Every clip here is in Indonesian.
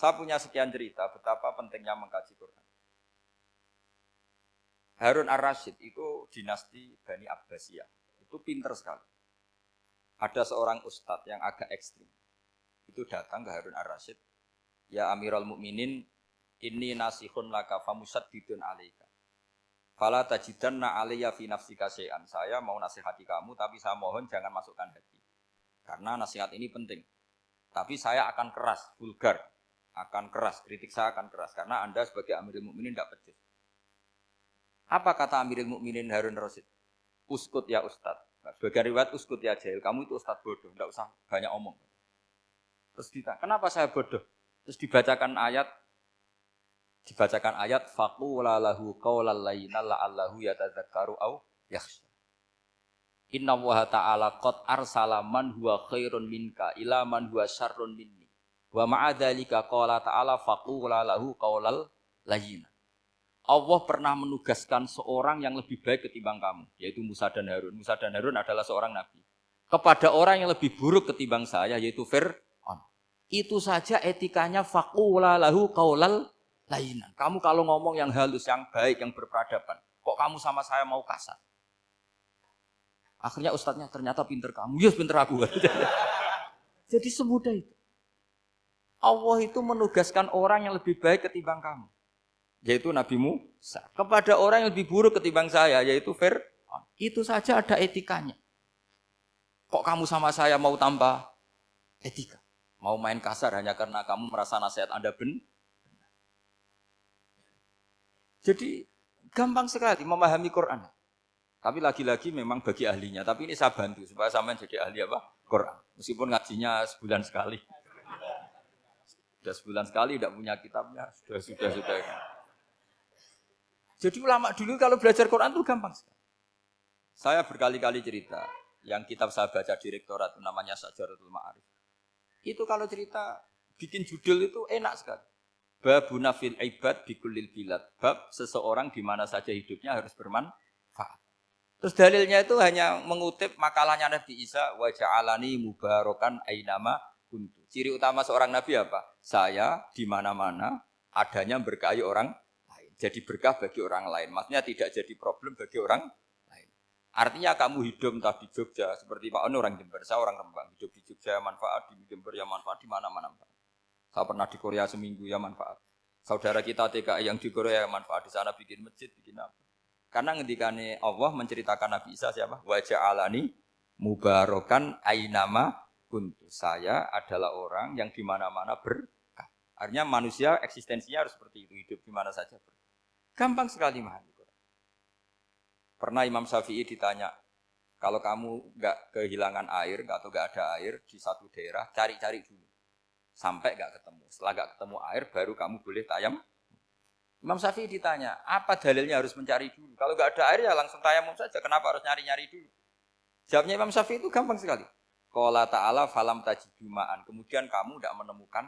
Saya punya sekian cerita betapa pentingnya mengkaji Quran. Harun ar-Rasyid itu dinasti Bani Abbasiyah. Itu pinter sekali. Ada seorang ustadz yang agak ekstrim. Itu datang ke Harun ar-Rasyid. Ya Amirul Mukminin, inni nasihun laka famusaddidun alaika. Fala tajidanna alayya fi nafsika syai'an. Saya mau nasihati kamu tapi saya mohon jangan masukkan hati. Karena nasihat ini penting. Tapi saya akan keras, vulgar. Akan keras, kritik saya akan keras. Karena Anda sebagai Amirul Mukminin tidak becus. Apa kata Amirul Mukminin Harun ar-Rasyid? Uskut ya Ustadz. Sebagai riwayat uskut ya jahil. Kamu itu Ustadz bodoh, tidak usah banyak omong. Terus ditanya, kenapa saya bodoh? Terus dibacakan ayat faqula lahu qaulal layyina la'allahu yatadzakkaru aw yakhsha. Inna Allaha ta'ala qad arsala man huwa khairun minka ila man huwa syarrun minni. Wa ma'a dzalika qala ta'ala faqula lahu qaulal layyina. Allah pernah menugaskan seorang yang lebih baik ketimbang kamu, yaitu Musa dan Harun. Musa dan Harun adalah seorang nabi. Kepada orang yang lebih buruk ketimbang saya, yaitu Fir'aun. Itu saja etikanya faqula lahu qaulal layinan. Kamu kalau ngomong yang halus, yang baik, yang berperadaban, kok kamu sama saya mau kasar? Akhirnya ustadznya ternyata pinter kamu. Yes, pinter aku. Jadi semudah itu. Allah itu menugaskan orang yang lebih baik ketimbang kamu, yaitu Nabi Musa. Kepada orang yang lebih buruk ketimbang saya, yaitu Fir'aun. Itu saja ada etikanya. Kok kamu sama saya mau tambah etika? Mau main kasar hanya karena kamu merasa nasihat Anda benar? Jadi gampang sekali memahami Quran. Tapi lagi-lagi memang bagi ahlinya. Tapi ini saya bantu supaya sampean jadi ahli apa? Quran. Meskipun ngajinya sebulan sekali. Sudah sebulan sekali tidak punya kitabnya. Sudah. Jadi ulama dulu kalau belajar Quran itu gampang sekali. Saya berkali-kali cerita. Yang kitab saya baca di rektorat itu namanya Syajaratul Ma'arif. Itu kalau cerita bikin judul itu enak sekali. Babuna fil ibad bikulil bilad. Bab seseorang di mana saja hidupnya harus bermanfaat. Terus dalilnya itu hanya mengutip makalahnya Nabi Isa wa ja'alani mubarakan ainama kuntu. Ciri utama seorang nabi apa? Saya di mana-mana adanya berkahi orang lain. Jadi berkah bagi orang lain. Maksudnya tidak jadi problem bagi orang lain. Artinya kamu hidup entah di Jogja seperti Pak Ono orang Jember, saya orang Rembang. Hidup di Jogja manfaat, di Jember ya manfaat, di mana-mana manfaat. Saya pernah di Korea seminggu ya manfaat. Saudara kita TKI yang di Korea ya manfaat, di sana bikin masjid, bikin apa. Karena ngendikane Allah menceritakan Nabi Isa siapa? Wa ja'alani mubarakan ainama kuntu. Saya adalah orang yang di mana-mana berkah. Artinya manusia eksistensinya harus seperti itu, hidup di mana saja berkah. Gampang sekali memahami Quran. Pernah Imam Syafi'i ditanya, kalau kamu enggak kehilangan air atau enggak ada air di satu daerah, cari-cari dulu. Sampai enggak ketemu. Setelah enggak ketemu air, baru kamu boleh tayamum. Imam Syafi'i ditanya, apa dalilnya harus mencari dulu? Kalau enggak ada air ya langsung tayamum saja. Kenapa harus nyari-nyari dulu? Jawabnya Imam Syafi'i itu gampang sekali. Qala ta'ala falam tajidu ma'an. Kemudian kamu tidak menemukan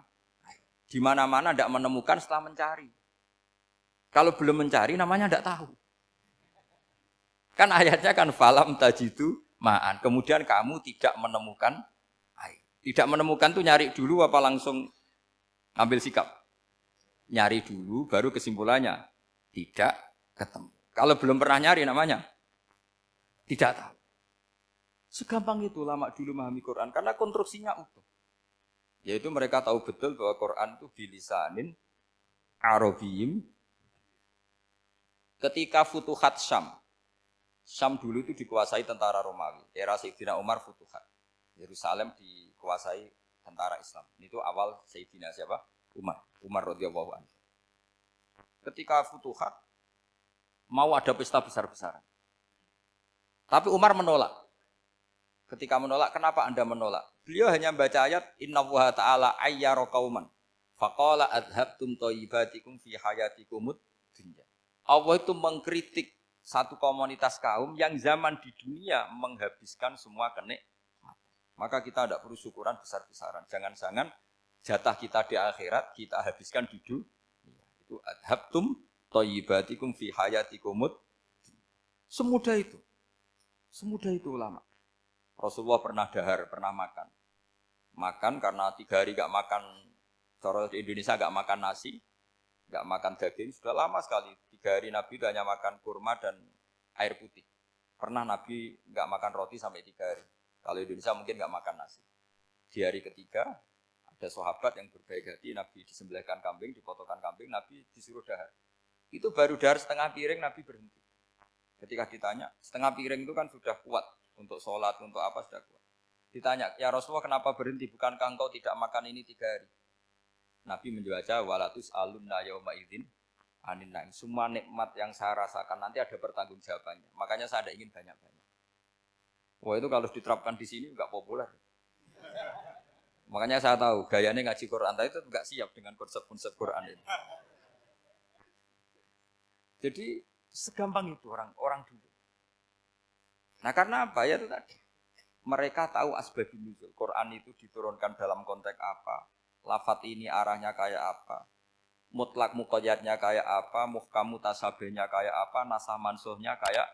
air. Di mana-mana tidak menemukan setelah mencari. Kalau belum mencari namanya tidak tahu. Kan ayatnya kan falam tajidu ma'an. Kemudian kamu tidak menemukan air. Tidak menemukan tuh nyari dulu apa langsung ambil sikap? Nyari dulu baru kesimpulannya tidak ketemu. Kalau belum pernah nyari namanya tidak tahu. Segampang itu ulama dulu memahami Quran karena konstruksinya utuh. Yaitu mereka tahu betul bahwa Quran itu bilisanin Arabiyim. Ketika Futuhat Syam dulu itu dikuasai tentara Romawi. Era Sayyidina Umar Futuhat. Yerusalem dikuasai tentara Islam. Itu awal Sayyidina siapa? Umar radhiyallahu anhu. Ketika Futuhat mau ada pesta besar-besaran. Tapi Umar menolak. Ketika menolak, kenapa Anda menolak? Beliau hanya membaca ayat Innallaha ta'ala ayyara qauman faqala adhabtum thayyibatikum fi hayatikumud dunya. Allah itu mengkritik satu komunitas kaum yang zaman di dunia menghabiskan semua kenikmatan. Maka kita tidak perlu syukuran besar-besaran. Jangan-jangan jatah kita di akhirat kita habiskan di dunia. Itu adhabtum thayyibatikum fi hayatikumud. Semudah itu. Semudah itu ulama. Rasulullah pernah dahar, pernah makan. Makan karena 3 hari gak makan Cara di Indonesia nggak makan nasi, nggak makan daging, sudah lama sekali. 3 hari Nabi itu hanya makan kurma dan air putih. Pernah Nabi nggak makan roti sampai 3 hari. Kalau Indonesia mungkin nggak makan nasi. Di hari ketiga, ada sahabat yang berbaik hati, Nabi disembelihkan kambing, dipotongkan kambing, Nabi disuruh dahar. Itu baru dahar setengah piring, Nabi berhenti. Ketika ditanya, setengah piring itu kan sudah kuat untuk sholat, untuk apa sudah kuat. Ditanya, ya Rasulullah kenapa berhenti? Bukankah engkau tidak makan ini 3 hari? Nabi menjawab, walatus alunna yauma idzin anin naim. Semua nikmat yang saya rasakan nanti ada pertanggungjawabannya. Makanya saya tidak ingin banyak-banyak. Wah itu kalau diterapkan di sini nggak populer. Makanya saya tahu gayanya ngaji Quran itu nggak siap dengan konsep-konsep Quran ini. Jadi segampang itu orang dulu. Nah karena apa ya itu tadi? Mereka tahu asbabun nuzul. Quran itu diturunkan dalam konteks apa? Lafat ini arahnya kayak apa? Mutlak muqayyadnya kayak apa? Muhkam mutasabihnya kayak apa? Nasah mansuhnya kayak